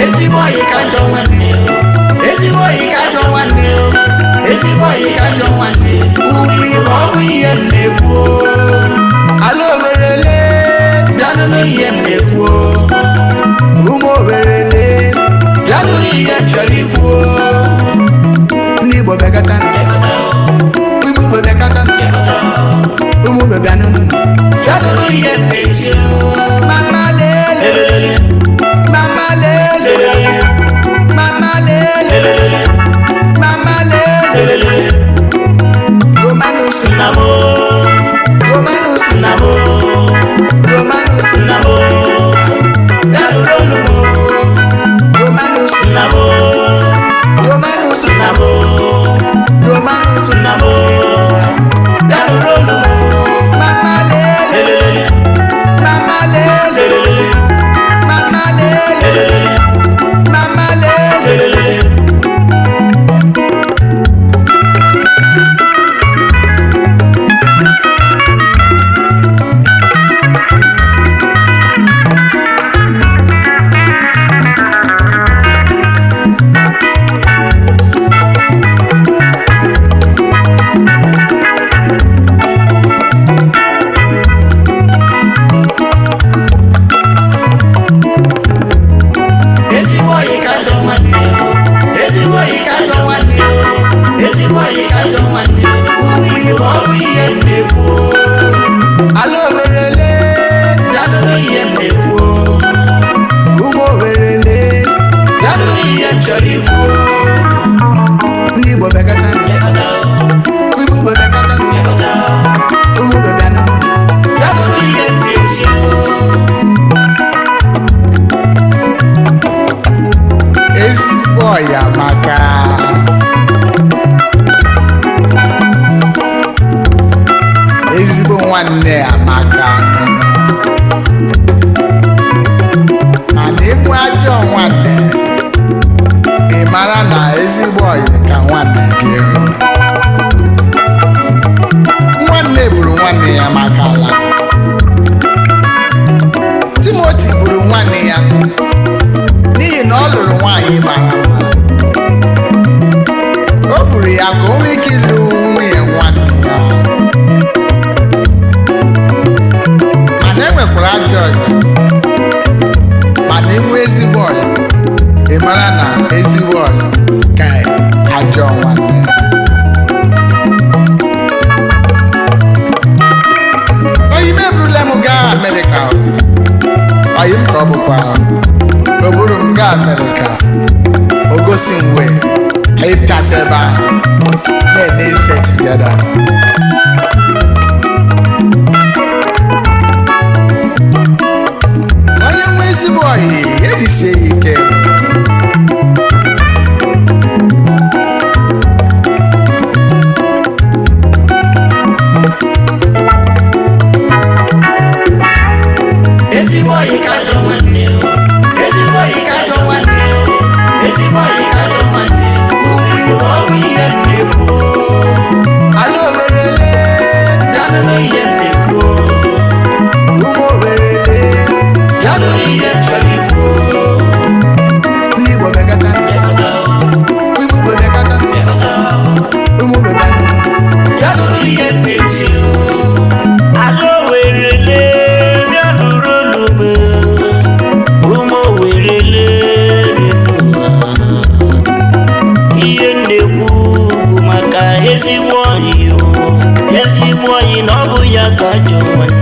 Ezigbo Oyi kajo nwanne, Ezigbo Oyi kajo nwanne, Ezigbo Oyi kajo nwanne, ugwu Igbo ọ bụ ihe m na-ekwu. Ala Owerele bịanụ n'ihe m na-ekwu. Ụmụ Owerele bịanụ n'ihe m chọrọ ikwu. Ndị Igbo bịakatanụ, ụmụ Igbo bịakatanụ, ụmụ Igbo bịanụ n'ihe m na-eti. Mama lele, mama lele, mama lele, mama lele. Romanus namo, Romanus namo, Romanus namo. Dalu rolumo, Romanus namo, Romanus namo, Romanus namo. Dalu rolumo, mama lele, mama lele, mama lele, mama lele. Ezigbo Oyi kajo nwanne, Ezigbo Oyi kajo nwanne, Ezigbo Oyi kajo nwanne, ugwu Igbo ọ bụ ihe m na-ekwu. Ala Owerele bịanụ n'ihe m na-ekwu. Ụmụ Owerele bịanụ n'ihe m chọrọ ikwu. Ndị Igbo bịakatanụ, ụmụ Igbo bịakatanụ, ụmụ Igbo bịanụ n'ihe m na-eti. Ezigbo Oyi amaka, ezigbo nwanne amaka, mana ịmụ ajọ nwanne ị mara na Ezigbo Oyi ka nwanne gị. Nwanne gburu nwanne ya maka ala. Timoti gburu nwanne ya n'ihi na ọ lụrụ nwaanyị mara mma. O gburu ya ka o nwee ike ịlụ nwunye nwanne ya. Mana e nwekwara ajọ ọyị, mana inwe Ezigbo Oyi ị mara na Ezigbo Oyi ka ajọ nwanne. Oyi m eburula m gaa Amerịka. Oyi m ka ọ bụkwa o buru m gaa Amerịka. O gosi m wee anyị pịasị ebe ahụ na-eme ife together. Onye nwe Ezigbo Oyi erisie ya ike. Ezigbo Oyi kajo nwanne, Ezigbo Oyi kajo nwanne, Ezigbo Oyi kajo nwanne, ugwu Igbo ọ bụ ihe m na-ekwu. Ala Owerele bịanụ n'ihe m na-ekwu. Ụmụ Owerele bịanụ n'ihe m chọrọ ikwu. Ndị Igbo bịakatanụ, ụmụ Igbo bịakatanụ, ụmụ Igbo bịanụ n'ihe m na-eti. Ala Owerele bịanụ rolumo, ụmụ Owerele ihe m na-ekwu bụ maka Ezigbo Oyi. Ezigbo Oyi na ọ bụ ya ka ajọ nwanne.